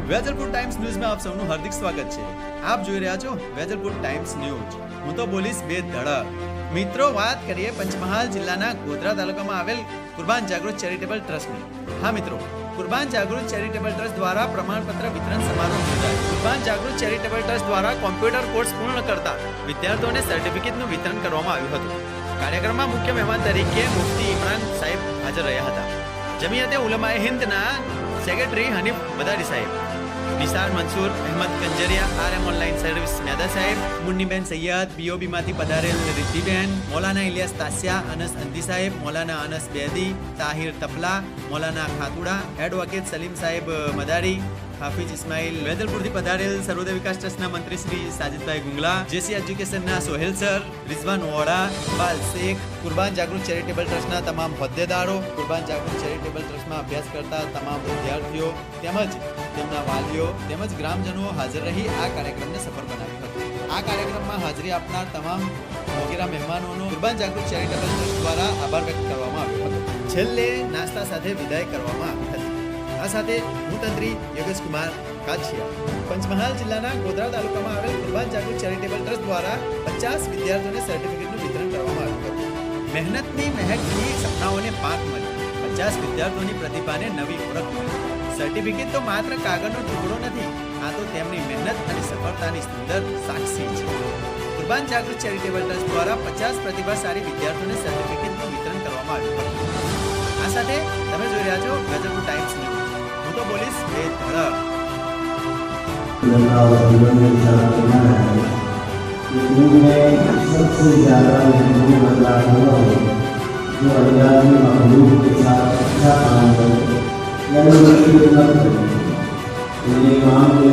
Vejalpur times ન્યૂઝમાં આપ સૌનું હાર્દિક સ્વાગત છે। આપ જોઈ રહ્યા છો વેજલપુર ટાઈમ્સ ન્યૂઝ। હું તો બોલીશ બે ધડક। મિત્રો, વાત કરીએ પંચમહાલ જિલ્લાના ગોધરા તાલુકામાં આવેલ કુરબાન જાગૃત ચેરિટેબલ ટ્રસ્ટની। હા મિત્રો, કુરબાન જાગૃત ચેરિટેબલ ટ્રસ્ટ દ્વારા પ્રમાણપત્ર વિતરણ સમારોહ યોજાયો। કુરબાન જાગૃત ચેરિટેબલ ટ્રસ્ટ દ્વારા કોમ્પ્યુટર કોર્સ પૂર્ણ કરતા વિદ્યાર્થીઓને સર્ટિફિકેટનું વિતરણ કરવામાં આવ્યું હતું। કાર્યક્રમમાં મુખ્ય મહેમાન તરીકે મુફ્તી ઇમરાન સાહેબ હાજર રહ્યા હતા। જમિયતે ઉલમાએ હિન્દના સેક્રેટરી હનીફ બદારી સાહેબ, Nisar Mansoor Ahmed Kanjariya, RM online service Meda સાહેબ, મુન્નીબેન સૈયદ, BOB માંથી પધારેલ રિદ્ધિબેન, મૌલાના ઇલિયાસ તાસિયા, અનસ અંદી સાહેબ, મૌલાના અનસ બેદી, તાહિર તપલા, મૌલાના ખાતુડા, એડવોકેટ સલીમ સાહેબ મદારી, હાફિઝ ઇસ્માઇલ, વેજલપુરથી પધારેલ સર્વોદય વિકાસ ટ્રસ્ટના મંત્રી શ્રી સાજિદભાઈ ગુંગલા, જેસી એજ્યુકેશનના સોહેલ સર, રિઝવાન વોડા, ઇકબાલ શેખ, કુરબાન જાગૃત ચેરિટેબલ ટ્રસ્ટના તમામ હોદ્દેદારો, કુરબાન જાગૃત ચેરિટેબલ ટ્રસ્ટમાં અભ્યાસ કરતા તમામ વિદ્યાર્થીઓ તેમજ તેમના વાલીઓ તેમજ ગ્રામજનો હાજર રહી આ કાર્યક્રમને સફળ બનાવ્યો હતો। આ કાર્યક્રમમાં હાજરી આપનાર તમામ મોગેરા મહેમાનોનો કુરબાન જાગૃત ચેરિટેબલ ટ્રસ્ટ દ્વારા આભાર વ્યક્ત કરવામાં આવ્યો હતો। છેલ્લે નાસ્તા સાથે વિદાય કરવામાં આવી હતી। આ સાથે હું તંત્રી યોગેશ કુમાર કાછિયા, પંચમહાલ જિલ્લાના ગોધરા તાલુકામાં આવેલ કુરબાન જાગૃત ચેરિટેબલ ટ્રસ્ટ દ્વારા 50 વિદ્યાર્થીઓને સર્ટિફિકેટનું વિતરણ કરવામાં આવ્યું હતું। મહેનતની મહેકથી સપનાઓને પાક મળી, 50 વિદ્યાર્થીઓની પ્રતિભાને નવી ઓળખ મળી। સર્ટિફિકેટ તો માત્ર કાગળનો ટુકડો નથી, આ તો તેમની મહેનત અને સફળતાની સુંદર સાક્ષી છે। કુરબાન જાગૃત ચેરિટેબલ ટ્રસ્ટ દ્વારા 50 પ્રતિભાશાળી વિદ્યાર્થીઓને સર્ટિફિકેટનું વિતરણ કરવામાં આવ્યું હતું। આ સાથે તમે જોઈ રહ્યા છો વેજલપુર ટાઈમ્સ ન્યૂઝ। હું તો બોલીશ બે ધડક। सबसे ज्यादा महत्वपूर्ण बदलाव हुआ है जो अल्लाह की महबूब के साथ अच्छा काम करे यानी मुश्किल न करे। इन्हें काम के